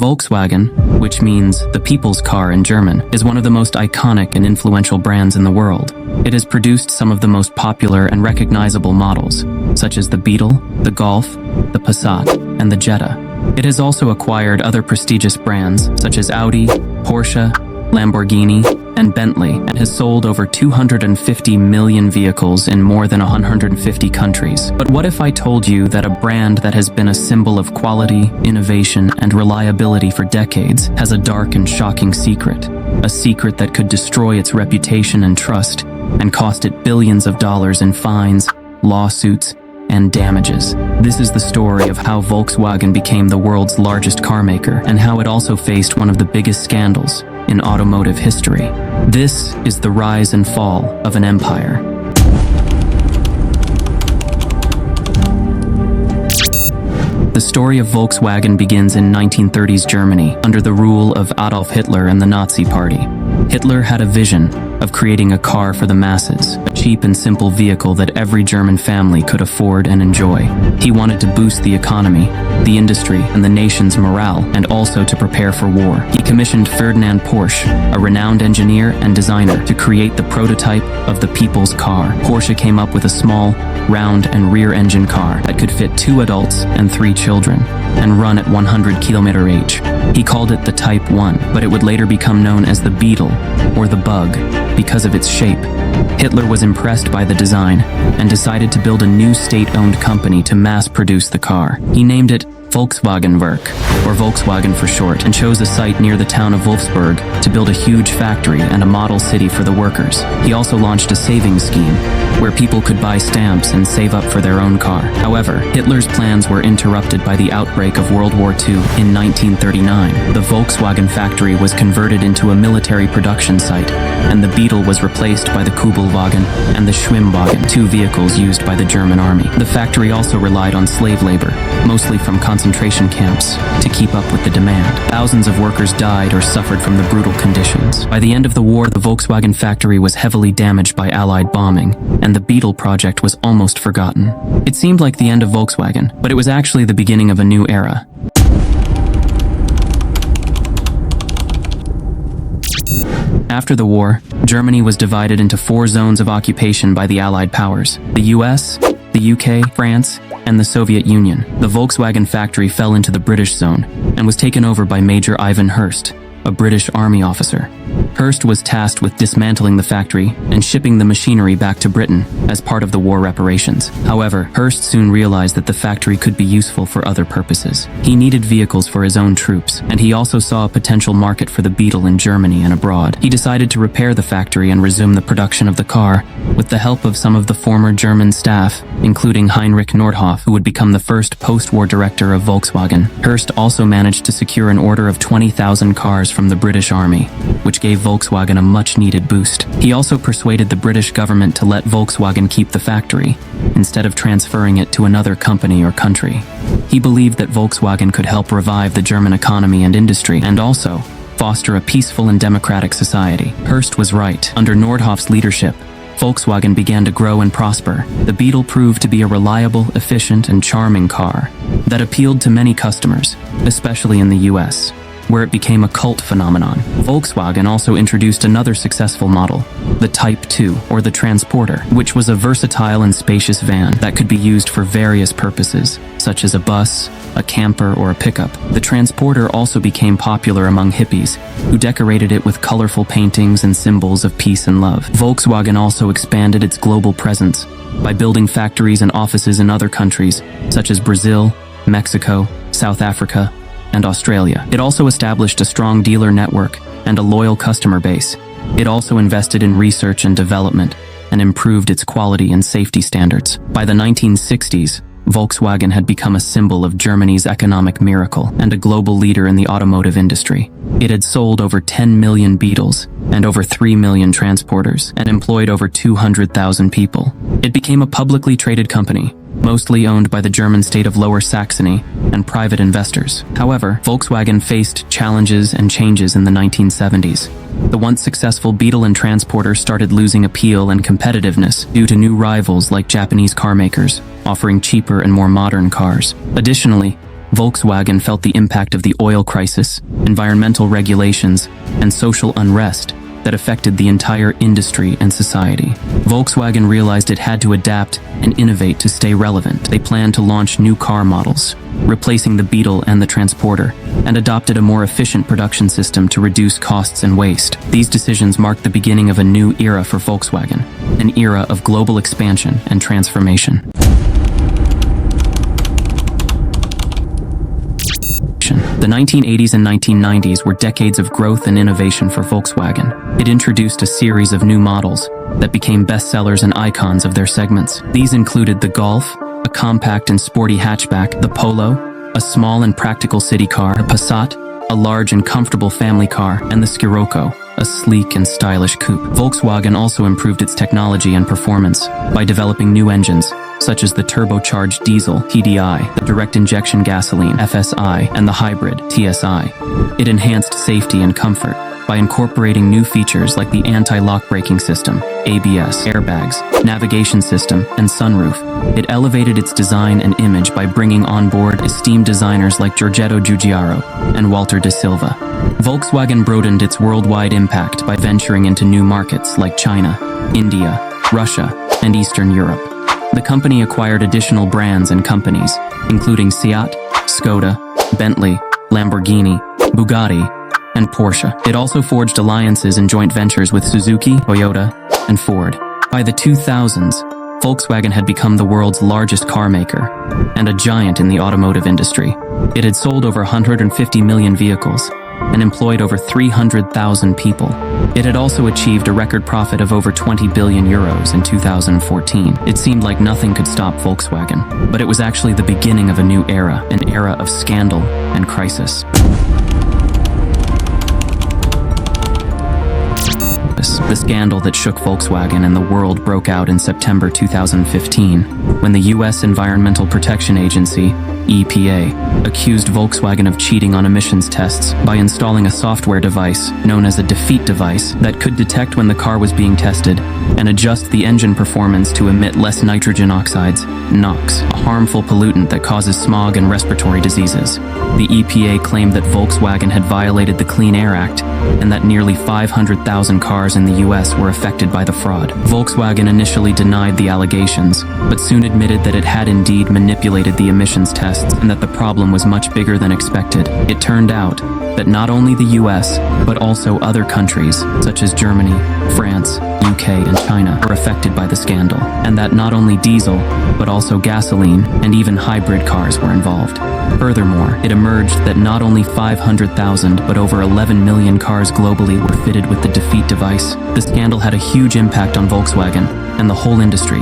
Volkswagen, which means the people's car in German, is one of the most iconic and influential brands in the world. It has produced some of the most popular and recognizable models, such as the Beetle, the Golf, the Passat, and the Jetta. It has also acquired other prestigious brands, such as Audi, Porsche, Lamborghini, and Bentley, and has sold over 250 million vehicles in more than 150 countries. But what if I told you that a brand that has been a symbol of quality, innovation, and reliability for decades has a dark and shocking secret? A secret that could destroy its reputation and trust, and cost it billions of dollars in fines, lawsuits, and damages. This is the story of how Volkswagen became the world's largest car maker, and how it also faced one of the biggest scandals in automotive history. This is the rise and fall of an empire. The story of Volkswagen begins in 1930s Germany under the rule of Adolf Hitler and the Nazi Party. Hitler had a vision of creating a car for the masses, a cheap and simple vehicle that every German family could afford and enjoy. He wanted to boost the economy, the industry, and the nation's morale, and also to prepare for war. He commissioned Ferdinand Porsche, a renowned engineer and designer, to create the prototype of the people's car. Porsche came up with a small, round, and rear-engine car that could fit 2 adults and 3 children, and run at 100 km/h. He called it the Type 1, but it would later become known as the Beetle, or the Bug, because of its shape. Hitler was impressed by the design and decided to build a new state-owned company to mass-produce the car. He named it Volkswagen Werk, or Volkswagen for short, and chose a site near the town of Wolfsburg to build a huge factory and a model city for the workers. He also launched a savings scheme where people could buy stamps and save up for their own car. However, Hitler's plans were interrupted by the outbreak of World War II in 1939. The Volkswagen factory was converted into a military production site, and the Beetle was replaced by the Kubelwagen and the Schwimmwagen, 2 vehicles used by the German army. The factory also relied on slave labor, mostly from concentration camps, to keep up with the demand. Thousands of workers died or suffered from the brutal conditions. By the end of the war, the Volkswagen factory was heavily damaged by Allied bombing, and the Beetle project was almost forgotten. It seemed like the end of Volkswagen, but it was actually the beginning of a new era. After the war, Germany was divided into 4 zones of occupation by the Allied powers: the US, the UK, France, and the Soviet Union. The Volkswagen factory fell into the British zone and was taken over by Major Ivan Hurst, a British Army officer. Hurst was tasked with dismantling the factory and shipping the machinery back to Britain as part of the war reparations. However, Hurst soon realized that the factory could be useful for other purposes. He needed vehicles for his own troops, and he also saw a potential market for the Beetle in Germany and abroad. He decided to repair the factory and resume the production of the car with the help of some of the former German staff, including Heinrich Nordhoff, who would become the first post-war director of Volkswagen. Hurst also managed to secure an order of 20,000 cars from the British Army, which gave Volkswagen a much-needed boost. He also persuaded the British government to let Volkswagen keep the factory, instead of transferring it to another company or country. He believed that Volkswagen could help revive the German economy and industry, and also foster a peaceful and democratic society. Hurst was right. Under Nordhoff's leadership, Volkswagen began to grow and prosper. The Beetle proved to be a reliable, efficient, and charming car that appealed to many customers, especially in the US, where it became a cult phenomenon. Volkswagen also introduced another successful model, the Type 2, or the Transporter, which was a versatile and spacious van that could be used for various purposes, such as a bus, a camper, or a pickup. The Transporter also became popular among hippies, who decorated it with colorful paintings and symbols of peace and love. Volkswagen also expanded its global presence by building factories and offices in other countries, such as Brazil, Mexico, South Africa, and Australia. It also established a strong dealer network and a loyal customer base. It also invested in research and development and improved its quality and safety standards. By the 1960s, Volkswagen had become a symbol of Germany's economic miracle and a global leader in the automotive industry. It had sold over 10 million Beetles and over 3 million Transporters and employed over 200,000 people. It became a publicly traded company, mostly owned by the German state of Lower Saxony and private investors. However, Volkswagen faced challenges and changes in the 1970s. The once successful Beetle and Transporter started losing appeal and competitiveness due to new rivals like Japanese car makers, offering cheaper and more modern cars. Additionally, Volkswagen felt the impact of the oil crisis, environmental regulations, and social unrest that affected the entire industry and society. Volkswagen realized it had to adapt and innovate to stay relevant. They planned to launch new car models, replacing the Beetle and the Transporter, and adopted a more efficient production system to reduce costs and waste. These decisions marked the beginning of a new era for Volkswagen, an era of global expansion and transformation. The 1980s and 1990s were decades of growth and innovation for Volkswagen. It introduced a series of new models that became bestsellers and icons of their segments. These included the Golf, a compact and sporty hatchback, the Polo, a small and practical city car, the Passat, a large and comfortable family car, and the Scirocco, a sleek and stylish coupe. Volkswagen also improved its technology and performance by developing new engines, such as the turbocharged diesel (TDI), the direct injection gasoline (FSI), and the hybrid (TSI). It enhanced safety and comfort by incorporating new features like the anti-lock braking system, ABS, airbags, navigation system, and sunroof. It elevated its design and image by bringing on board esteemed designers like Giorgetto Giugiaro and Walter de Silva. Volkswagen broadened its worldwide impact by venturing into new markets like China, India, Russia, and Eastern Europe. The company acquired additional brands and companies, including Seat, Skoda, Bentley, Lamborghini, Bugatti, and Porsche. It also forged alliances and joint ventures with Suzuki, Toyota, and Ford. By the 2000s, Volkswagen had become the world's largest car maker and a giant in the automotive industry. It had sold over 150 million vehicles and employed over 300,000 people. It had also achieved a record profit of over 20 billion euros in 2014. It seemed like nothing could stop Volkswagen, but it was actually the beginning of a new era, an era of scandal and crisis. The scandal that shook Volkswagen and the world broke out in September 2015, when the U.S. Environmental Protection Agency, EPA, accused Volkswagen of cheating on emissions tests by installing a software device known as a defeat device that could detect when the car was being tested and adjust the engine performance to emit less nitrogen oxides, NOx, a harmful pollutant that causes smog and respiratory diseases. The EPA claimed that Volkswagen had violated the Clean Air Act and that nearly 500,000 cars in the U.S. were affected by the fraud. Volkswagen initially denied the allegations, but soon admitted that it had indeed manipulated the emissions tests and that the problem was much bigger than expected. It turned out that not only the U.S., but also other countries, such as Germany, France, UK, and China, were affected by the scandal, and that not only diesel, but also gasoline and even hybrid cars were involved. Furthermore, it emerged that not only 500,000, but over 11 million cars globally were fitted with the defeat device. The scandal had a huge impact on Volkswagen and the whole industry.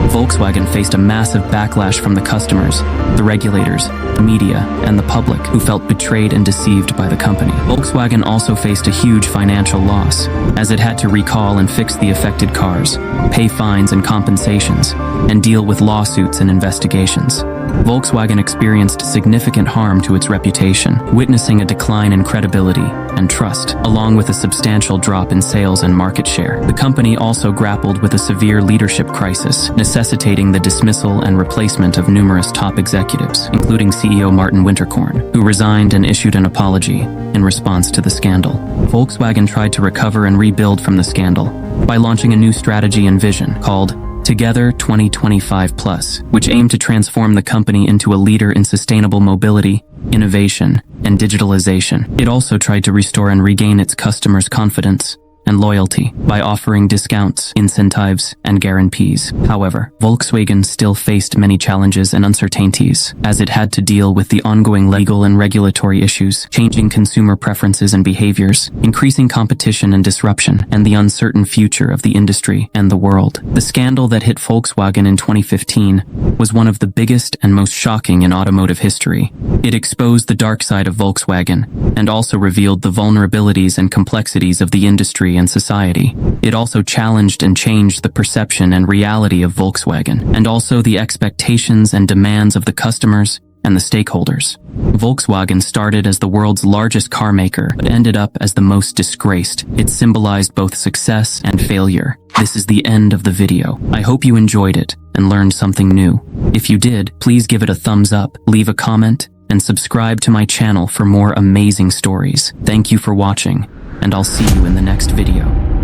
Volkswagen faced a massive backlash from the customers, the regulators, the media, and the public, who felt betrayed and deceived by the company. Volkswagen also faced a huge financial loss, as it had to recall and fix the affected cars, pay fines and compensations, and deal with lawsuits and investigations. Volkswagen experienced significant harm to its reputation, witnessing a decline in credibility and trust, along with a substantial drop in sales and market share. The company also grappled with a severe leadership crisis, necessitating the dismissal and replacement of numerous top executives, including CEO Martin Winterkorn, who resigned and issued an apology in response to the scandal. Volkswagen tried to recover and rebuild from the scandal by launching a new strategy and vision called Together 2025 Plus, which aimed to transform the company into a leader in sustainable mobility, innovation, and digitalization. It also tried to restore and regain its customers' confidence and loyalty by offering discounts, incentives, and guarantees. However, Volkswagen still faced many challenges and uncertainties, as it had to deal with the ongoing legal and regulatory issues, changing consumer preferences and behaviors, increasing competition and disruption, and the uncertain future of the industry and the world. The scandal that hit Volkswagen in 2015 was one of the biggest and most shocking in automotive history. It exposed the dark side of Volkswagen and also revealed the vulnerabilities and complexities of the industry and society. It also challenged and changed the perception and reality of Volkswagen, and also the expectations and demands of the customers and the stakeholders. Volkswagen started as the world's largest car maker, but ended up as the most disgraced. It symbolized both success and failure. This is the end of the video. I hope you enjoyed it and learned something new. If you did, please give it a thumbs up, leave a comment, and subscribe to my channel for more amazing stories. Thank you for watching, and I'll see you in the next video.